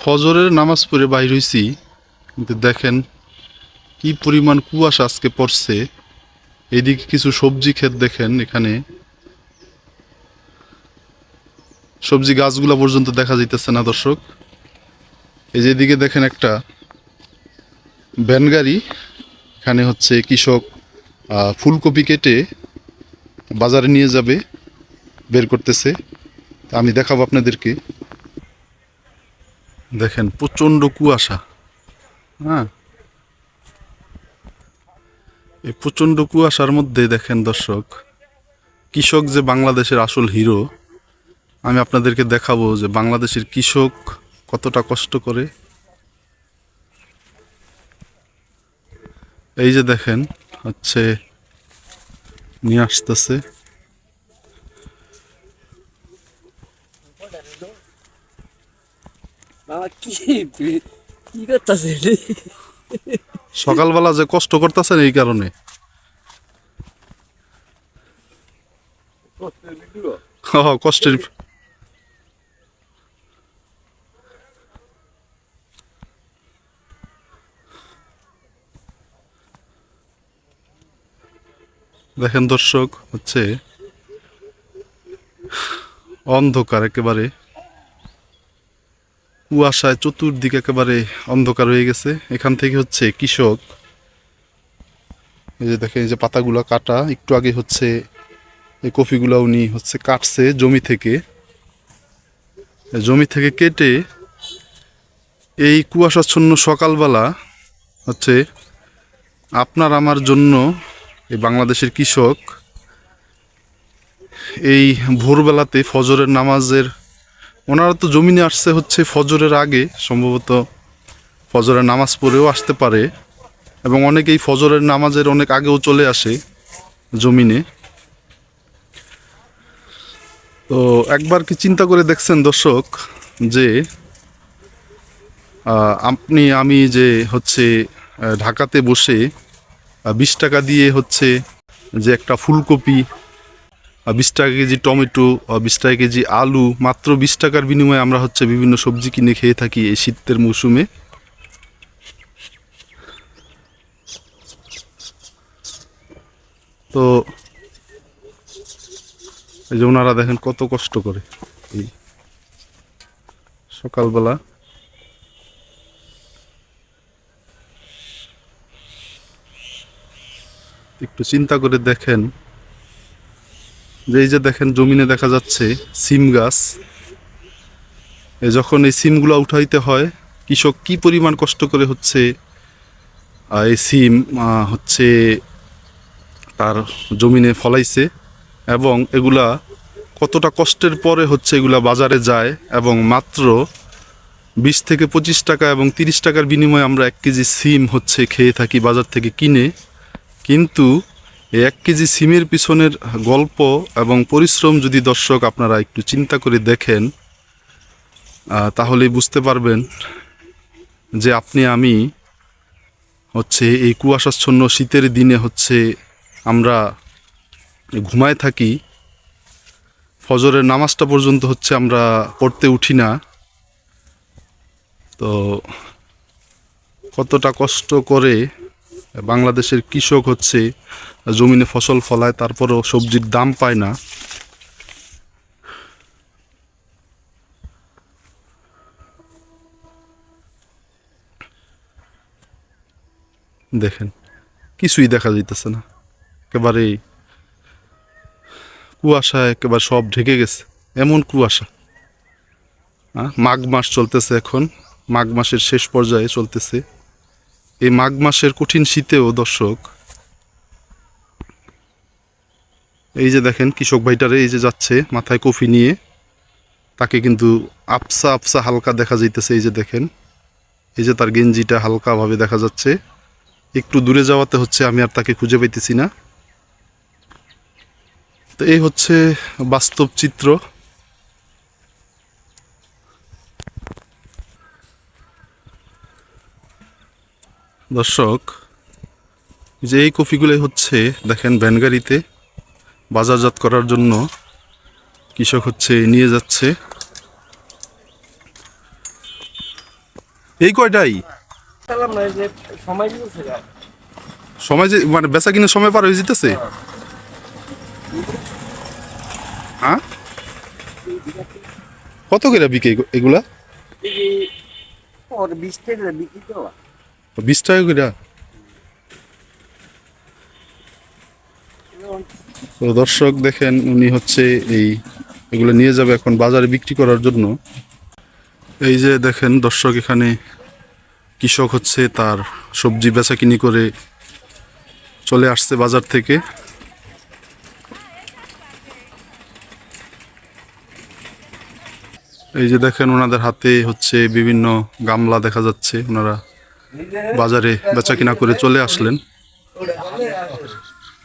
ফজরের নামাজ পড়ে বাইর হইছি, কিন্তু দেখেন কি পরিমাণ কুয়াশা আজকে পড়ছে। এদিকে কিছু সবজি ক্ষেত দেখেন, এখানে সবজি গাছগুলা পর্যন্ত দেখা যাইতেছে না দর্শক। এই যে এদিকে দেখেন একটা ভ্যান গাড়ি, এখানে হচ্ছে কৃষক ফুলকপি কেটে বাজারে নিয়ে যাবে, বের করতেছে। তা আমি দেখাবো আপনাদেরকে। দেখেন প্রচণ্ড কুয়াশা। হ্যাঁ, এই প্রচণ্ড কুয়াশার মধ্যে দেখেন দর্শক, কৃষক যে বাংলাদেশের আসল হিরো, আমি আপনাদেরকে দেখাবো যে বাংলাদেশের কৃষক কতটা কষ্ট করে। এই যে দেখেন হচ্ছে নিয়ে আসতেছে। বাবা কি তুই কি করতেছিস? সকালবেলা যে কষ্ট করতেছেন এই কারণে। কষ্টের দেখেন দর্শক হচ্ছে অন্ধকার, একেবারে কুয়াশায় চতুর্দিকে একেবারে অন্ধকার হয়ে গেছে। এখান থেকে হচ্ছে কৃষক, এই যে দেখেন এই যে পাতাগুলো কাটা, একটু আগে হচ্ছে এই কফিগুলো উনি হচ্ছে কাটছে জমি থেকে কেটে এই কুয়াশাচ্ছন্ন সকালবেলা হচ্ছে আপনার আমার জন্য এই বাংলাদেশের কৃষক এই ভোরবেলাতে ফজরের নামাজের, ওনারা তো জমিনে আসছে হচ্ছে ফজরের আগে, সম্ভবত ফজরের নামাজ পড়েও আসতে পারে, এবং অনেকেই ফজরের নামাজের অনেক আগেও চলে আসে জমিনে। তো একবার কি চিন্তা করে দেখছেন দর্শক যে আমি যে হচ্ছে ঢাকাতে বসে 20 টাকা দিয়ে হচ্ছে যে একটা ফুলকপি, 20 টাকা কেজি টমেটো, 20 টাকা কেজি আলু, মাত্র 20 টাকার বিনিময়ে আমরা হচ্ছে বিভিন্ন সবজি কিনে খেয়ে থাকি এই শীতের মৌসুমে। তো এই যে ওনারা দেখেন কত কষ্ট করে এই সকালবেলা। একটু চিন্তা করে দেখেন যে এই যে দেখেন জমিনে দেখা যাচ্ছে সিম গাছ। যখন এই সিমগুলো উঠাইতে হয়, কৃষক কি পরিমাণ কষ্ট করে হচ্ছে এই সিম হচ্ছে তার জমিনে ফলাইছে, এবং এগুলা কতটা কষ্টের পরে হচ্ছে এগুলা বাজারে যায়, এবং মাত্র 20 থেকে 25 টাকা এবং 30 টাকার বিনিময়ে আমরা 1 কেজি সিম হচ্ছে খেয়ে থাকি বাজার থেকে কিনে। কিন্তু এই 1 কেজি সিমের পিছনের গল্প এবং পরিশ্রম যদি দর্শক আপনারা একটু চিন্তা করে দেখেন, তাহলেই বুঝতে পারবেন যে আপনি আমি হচ্ছে এই কুয়াশাচ্ছন্ন শীতের দিনে হচ্ছে আমরা ঘুমায় থাকি, ফজরের নামাজটা পর্যন্ত হচ্ছে আমরা পড়তে উঠি না। তো কতটা কষ্ট করে বাংলাদেশের কৃষক হচ্ছে জমিনে ফসল ফলায়, তারপরেও সবজির দাম পায় না। দেখেন কিছুই দেখা যাইতেছে না, একেবারে কুয়াশায় একেবারে সব ঢেকে গেছে, এমন কুয়াশা। মাঘ মাস চলতেছে এখন, মাঘ মাসের শেষ পর্যায়ে চলতেছে। এই মাঘ মাসের কঠিন শীতেও দর্শক এই যে দেখেন কৃষক ভাইটারে, এই যে যাচ্ছে মাথায় কফি নিয়ে, তাকে কিন্তু আবসা আবসা হালকা দেখা যাইতেছে। এই যে দেখেন, এই যে তার গেঞ্জিটা হালকাভাবে দেখা যাচ্ছে। একটু দূরে যাওয়াতে হচ্ছে আমি আর তাকে খুঁজে পাইতেছি না। তো এই হচ্ছে বাস্তব চিত্র। দর্শক যে এই কফিগুলো হচ্ছে দেখেন ভ্যান গাড়িতে বাজারজাত করার জন্য কৃষক হচ্ছে নিয়ে যাচ্ছে। এই কয়টাই সালাম না যে সময় দিতেছে না। সময় যে মানে বেচা কিনা সময় পার হয়ে যেতেছে। হ্যাঁ, কত করে বিকে এগুলা? এই যে ওর 20 টাকা বিক্রি তো 20 টাকা করে। তো দর্শক দেখেন উনি হচ্ছে এগুলো নিয়ে যাবে এখন বাজারে বিক্রি করার জন্য। এই যে দেখেন দর্শক, এখানে কৃষক হচ্ছে তার সবজি বেচাকিনি করে চলে আসছে বাজার থেকে। এই যে দেখেন ওনাদের হাতে হচ্ছে বিভিন্ন গামলা দেখা যাচ্ছে, ওনারা বাজারে বেচাকিনা করে চলে আসলেন।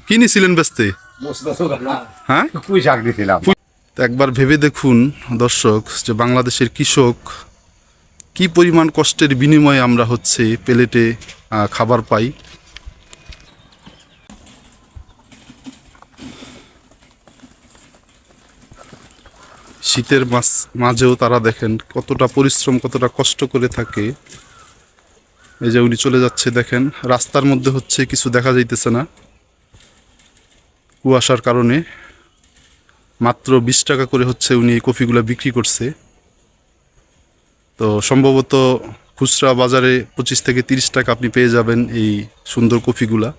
কি নিছিলেন বেচতে? হ্যাঁ, পুঁই শাক দিছিলাম। তো একবার ভেবে দেখুন দর্শক যে বাংলাদেশের কৃষক কি পরিমাণ কষ্টের বিনিময়ে আমরা হচ্ছে প্লেটে খাবার পাই। শীতের মাঝেও তারা দেখেন কতটা পরিশ্রম, কতটা কষ্ট করে থাকে। এই যে উনি চলে যাচ্ছে, দেখেন রাস্তার মধ্যে হচ্ছে কিছু দেখা যাইতেছে না কুয়াশার কারণে। মাত্র 20 টাকা করে হচ্ছে উনি এই কফিগুলো বিক্রি করছে। তো সম্ভবত খুচরা বাজারে 25 থেকে 30 টাকা আপনি পেয়ে যাবেন এই সুন্দর কফিগুলা।